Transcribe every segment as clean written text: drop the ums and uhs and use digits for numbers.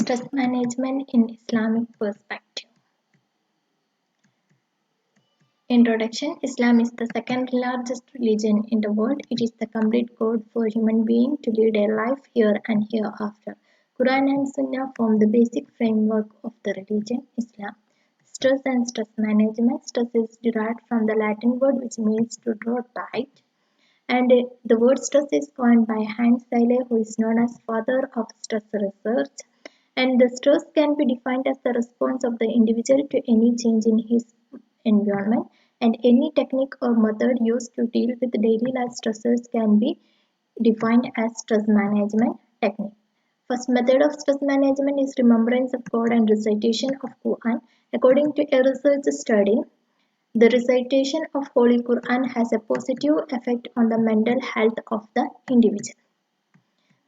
Stress management in Islamic perspective. Introduction. Islam is the second largest religion in the world. It is the complete code for human being to lead a life here and hereafter. Quran and Sunnah form the basic framework of the religion, Islam. Stress and stress management. Stress is derived from the Latin word which means to draw tight. And the word stress is coined by Hans Selye, who is known as father of stress research. And the stress can be defined as the response of the individual to any change in his environment. And any technique or method used to deal with daily life stresses can be defined as stress management technique. First method of stress management is remembrance of God and recitation of Quran. According to a research study, the recitation of Holy Quran has a positive effect on the mental health of the individual.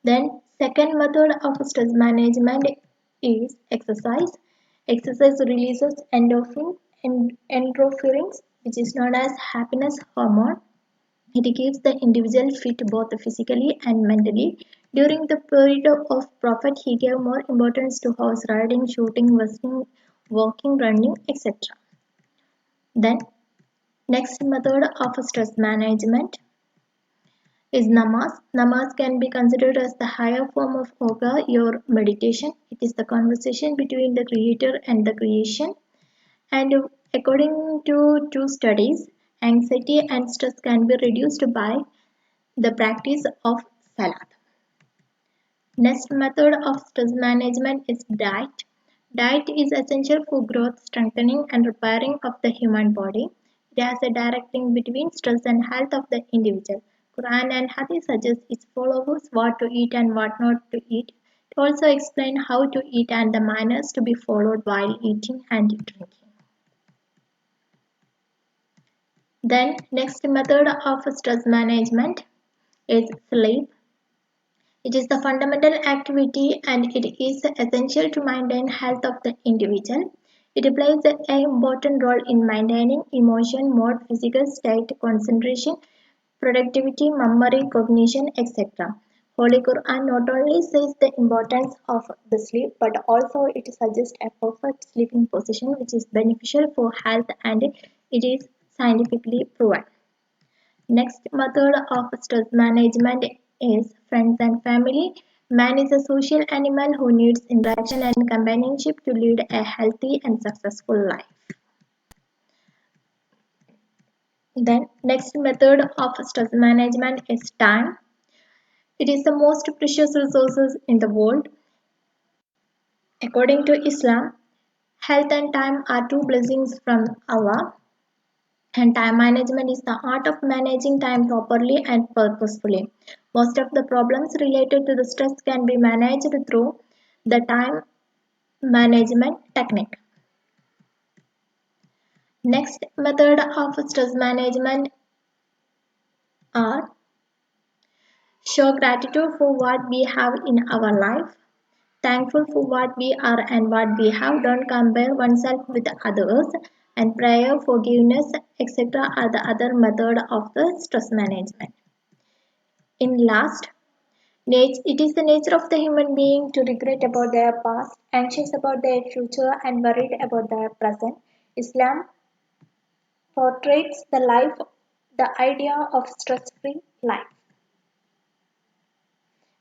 Then, second method of stress management is exercise. Exercise releases endorphins, which is known as happiness hormone. It keeps the individual fit both physically and mentally. During the period of Prophet, he gave more importance to horse riding, shooting, wrestling, walking, running, etc. Then, next method of stress management is namaz. Namaz can be considered as the higher form of yoga or meditation. It is the conversation between the creator and the creation. And according to two studies, anxiety and stress can be reduced by the practice of salat. Next method of stress management is diet. Diet is essential for growth, strengthening, and repairing of the human body. It has a direct link between stress and health of the individual. Quran and Hadith suggest its followers what to eat and what not to eat. It also explains how to eat and the manners to be followed while eating and drinking. Then next method of stress management is sleep. It is the fundamental activity and it is essential to maintain health of the individual. It plays an important role in maintaining emotion, mood, physical state, concentration, productivity, memory, cognition, etc. Holy Quran not only says the importance of the sleep but also it suggests a perfect sleeping position which is beneficial for health and it is scientifically proven. Next method of stress management is friends and family. Man is a social animal who needs interaction and companionship to lead a healthy and successful life. Then next method of stress management is time. It is the most precious resources in the world. According to Islam, health and time are two blessings from Allah. And time management is the art of managing time properly and purposefully. Most of the problems related to the stress can be managed through the time management technique. Next method of stress management are show gratitude for what we have in our life, thankful for what we are and what we have, don't compare oneself with others, and prayer, forgiveness, etc. are the other method of the stress management. In last, it is the nature of the human being to regret about their past, anxious about their future, and worried about their present. Islam portrays the idea of stress-free life.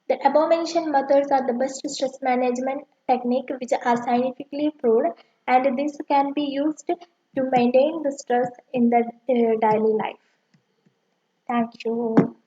The above-mentioned methods are the best stress management technique which are scientifically proved, and this can be used to maintain the stress in the daily life. Thank you.